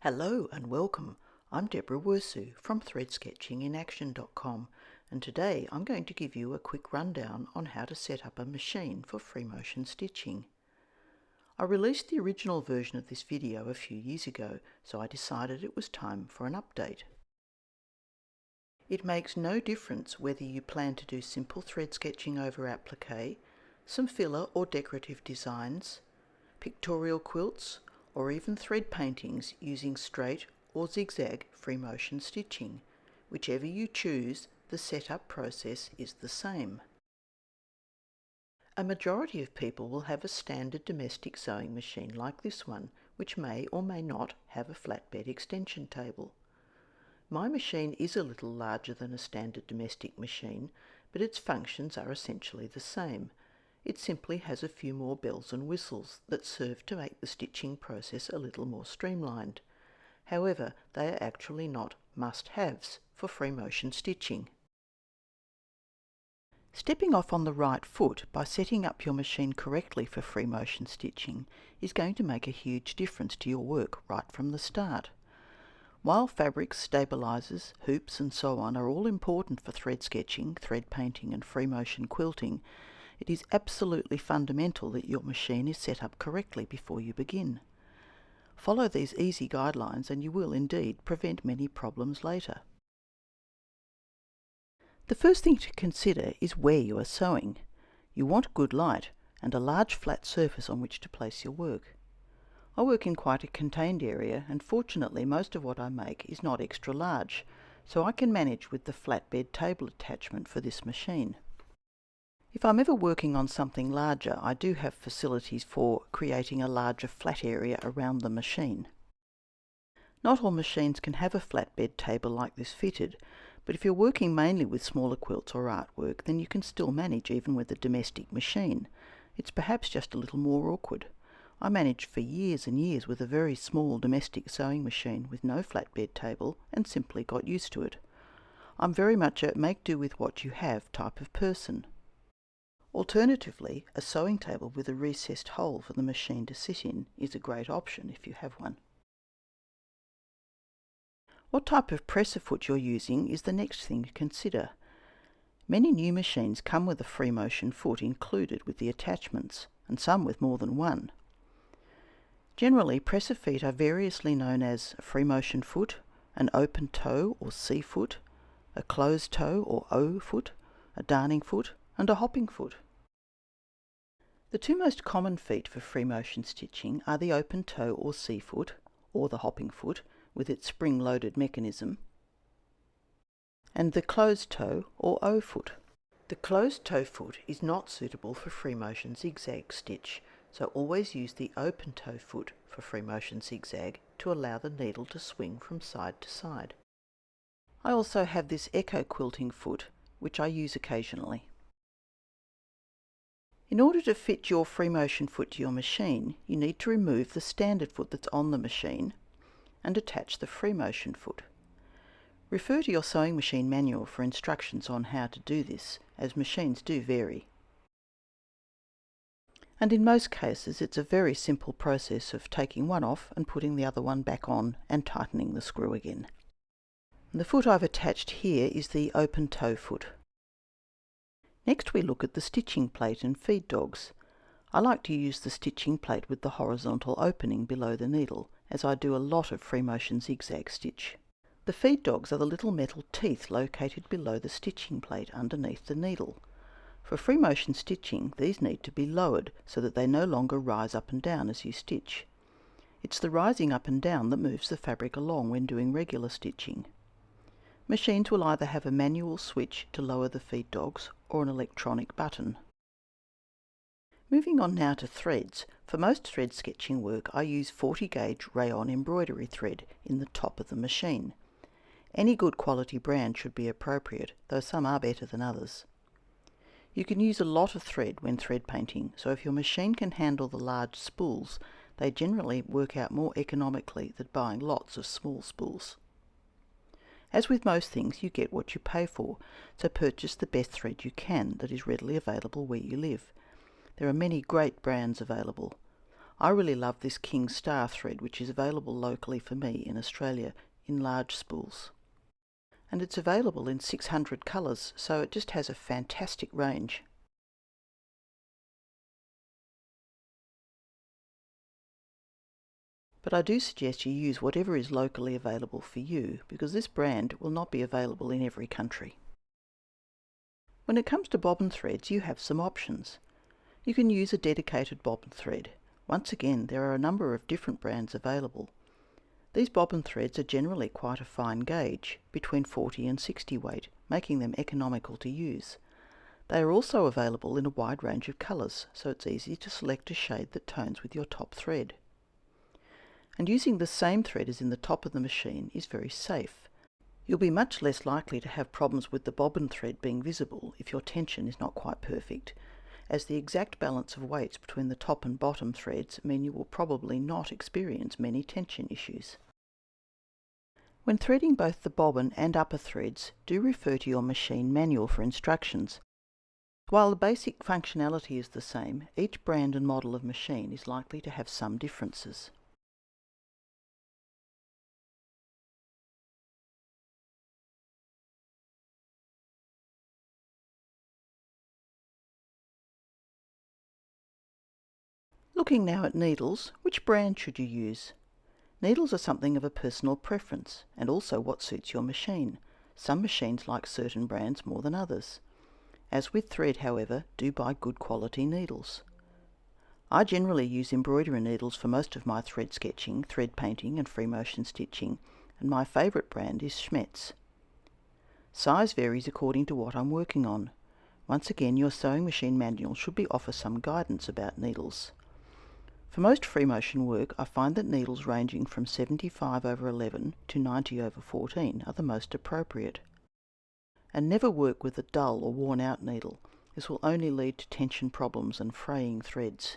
Hello and welcome. I'm Deborah Wirsu from threadsketchinginaction.com, and today I'm going to give you a quick rundown on how to set up a machine for free motion stitching. I released the original version of this video a few years ago, so I decided it was time for an update. It makes no difference whether you plan to do simple thread sketching over appliqué, some filler or decorative designs, pictorial quilts, or even thread paintings using straight or zigzag free motion stitching. Whichever you choose, the setup process is the same. A majority of people will have a standard domestic sewing machine like this one, which may or may not have a flatbed extension table. My machine is a little larger than a standard domestic machine, but its functions are essentially the same. It simply has a few more bells and whistles that serve to make the stitching process a little more streamlined. However, they are actually not must-haves for free motion stitching. Stepping off on the right foot by setting up your machine correctly for free motion stitching is going to make a huge difference to your work right from the start. While fabrics, stabilizers, hoops and so on are all important for thread sketching, thread painting and free motion quilting, it is absolutely fundamental that your machine is set up correctly before you begin. Follow these easy guidelines and you will indeed prevent many problems later. The first thing to consider is where you are sewing. You want good light and a large flat surface on which to place your work. I work in quite a contained area, and fortunately most of what I make is not extra large, so I can manage with the flatbed table attachment for this machine. If I'm ever working on something larger, I do have facilities for creating a larger flat area around the machine. Not all machines can have a flatbed table like this fitted, but if you're working mainly with smaller quilts or artwork, then you can still manage even with a domestic machine. It's perhaps just a little more awkward. I managed for years and years with a very small domestic sewing machine with no flatbed table and simply got used to it. I'm very much a make do with what you have type of person. Alternatively, a sewing table with a recessed hole for the machine to sit in is a great option if you have one. What type of presser foot you're using is the next thing to consider. Many new machines come with a free motion foot included with the attachments, and some with more than one. Generally, presser feet are variously known as a free motion foot, an open toe or C foot, a closed toe or O foot, a darning foot, and a hopping foot. The two most common feet for free motion stitching are the open toe or C foot, or the hopping foot with its spring-loaded mechanism, and the closed toe or O foot. The closed toe foot is not suitable for free motion zigzag stitch, so always use the open toe foot for free motion zigzag to allow the needle to swing from side to side. I also have this echo quilting foot, which I use occasionally. In order to fit your free motion foot to your machine, you need to remove the standard foot that's on the machine and attach the free motion foot. Refer to your sewing machine manual for instructions on how to do this, as machines do vary. And in most cases it's a very simple process of taking one off and putting the other one back on and tightening the screw again. And the foot I've attached here is the open toe foot. Next we look at the stitching plate and feed dogs. I like to use the stitching plate with the horizontal opening below the needle, as I do a lot of free motion zigzag stitch. The feed dogs are the little metal teeth located below the stitching plate underneath the needle. For free motion stitching, these need to be lowered so that they no longer rise up and down as you stitch. It's the rising up and down that moves the fabric along when doing regular stitching. Machines will either have a manual switch to lower the feed dogs or an electronic button. Moving on now to threads. For most thread sketching work I use 40 gauge rayon embroidery thread in the top of the machine. Any good quality brand should be appropriate, though some are better than others. You can use a lot of thread when thread painting, so if your machine can handle the large spools, they generally work out more economically than buying lots of small spools. As with most things, you get what you pay for, so purchase the best thread you can that is readily available where you live. There are many great brands available. I really love this King Star thread, which is available locally for me in Australia in large spools. And it's available in 600 colours, so it just has a fantastic range. But I do suggest you use whatever is locally available for you, because this brand will not be available in every country. When it comes to bobbin threads, you have some options. You can use a dedicated bobbin thread. Once again, there are a number of different brands available. These bobbin threads are generally quite a fine gauge, between 40 and 60 weight, making them economical to use. They are also available in a wide range of colours, so it's easy to select a shade that tones with your top thread. And using the same thread as in the top of the machine is very safe. You'll be much less likely to have problems with the bobbin thread being visible if your tension is not quite perfect, as the exact balance of weights between the top and bottom threads mean you will probably not experience many tension issues. When threading both the bobbin and upper threads, do refer to your machine manual for instructions. While the basic functionality is the same, each brand and model of machine is likely to have some differences. Looking now at needles, which brand should you use? Needles are something of a personal preference, and also what suits your machine. Some machines like certain brands more than others. As with thread, however, do buy good quality needles. I generally use embroidery needles for most of my thread sketching, thread painting and free motion stitching, and my favourite brand is Schmetz. Size varies according to what I'm working on. Once again, your sewing machine manual should offer some guidance about needles. For most free motion work, I find that needles ranging from 75/11 to 90/14 are the most appropriate. And never work with a dull or worn out needle. This will only lead to tension problems and fraying threads.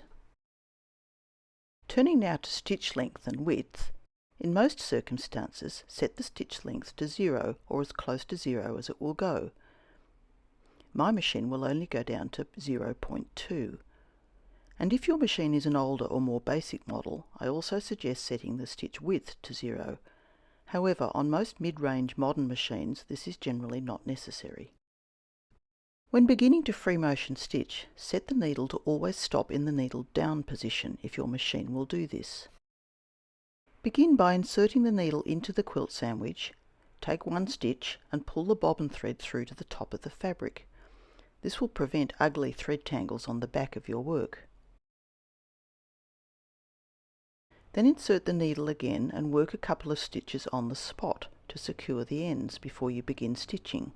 Turning now to stitch length and width, in most circumstances set the stitch length to 0 or as close to 0 as it will go. My machine will only go down to 0.2. And if your machine is an older or more basic model, I also suggest setting the stitch width to 0. However, on most mid-range modern machines, this is generally not necessary. When beginning to free motion stitch, set the needle to always stop in the needle down position if your machine will do this. Begin by inserting the needle into the quilt sandwich, take one stitch and pull the bobbin thread through to the top of the fabric. This will prevent ugly thread tangles on the back of your work. Then insert the needle again and work a couple of stitches on the spot to secure the ends before you begin stitching.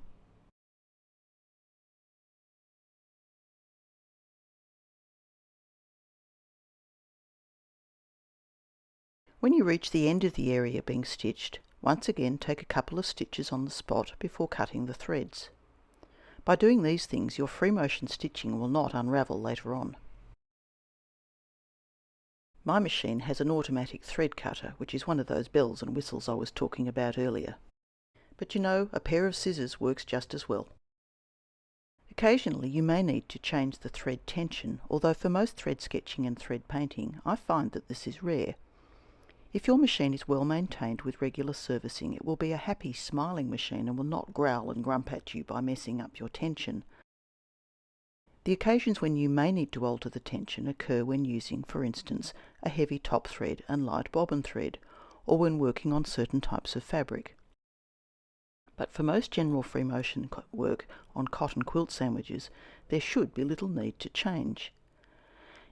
When you reach the end of the area being stitched, once again take a couple of stitches on the spot before cutting the threads. By doing these things, your free motion stitching will not unravel later on. My machine has an automatic thread cutter, which is one of those bells and whistles I was talking about earlier. But you know, a pair of scissors works just as well. Occasionally you may need to change the thread tension, although for most thread sketching and thread painting, I find that this is rare. If your machine is well maintained with regular servicing, it will be a happy, smiling machine and will not growl and grump at you by messing up your tension. The occasions when you may need to alter the tension occur when using, for instance, a heavy top thread and light bobbin thread, or when working on certain types of fabric. But for most general free motion work on cotton quilt sandwiches, there should be little need to change.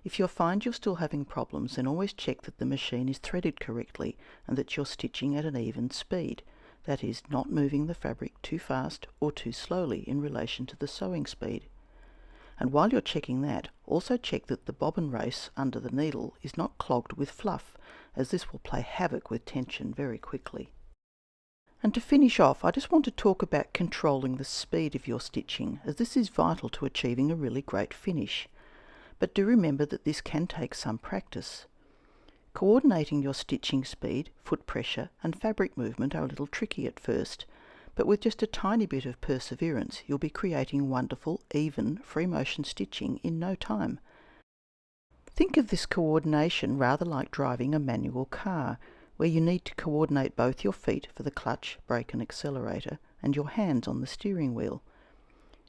If you find you're still having problems, then always check that the machine is threaded correctly and that you're stitching at an even speed, that is, not moving the fabric too fast or too slowly in relation to the sewing speed. And while you're checking that, also check that the bobbin race under the needle is not clogged with fluff, as this will play havoc with tension very quickly. And to finish off, I just want to talk about controlling the speed of your stitching, as this is vital to achieving a really great finish. But do remember that this can take some practice. Coordinating your stitching speed, foot pressure and fabric movement are a little tricky at first, but with just a tiny bit of perseverance you'll be creating wonderful, even, free motion stitching in no time. Think of this coordination rather like driving a manual car, where you need to coordinate both your feet for the clutch, brake and accelerator, and your hands on the steering wheel.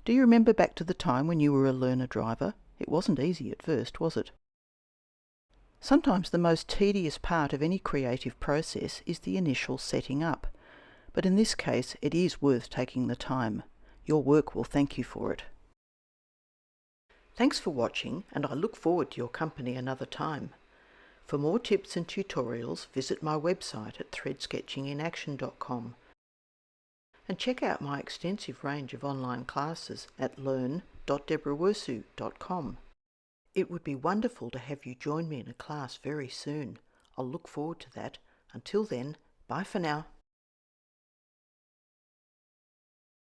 Do you remember back to the time when you were a learner driver? It wasn't easy at first, was it? Sometimes the most tedious part of any creative process is the initial setting up, but in this case it is worth taking the time. Your work will thank you for it. Thanks for watching, and I look forward to your company another time. For more tips and tutorials, visit my website at threadsketchinginaction.com and check out my extensive range of online classes at learn.deborahwirsu.com. It would be wonderful to have you join me in a class very soon. I'll look forward to that. Until then, bye for now.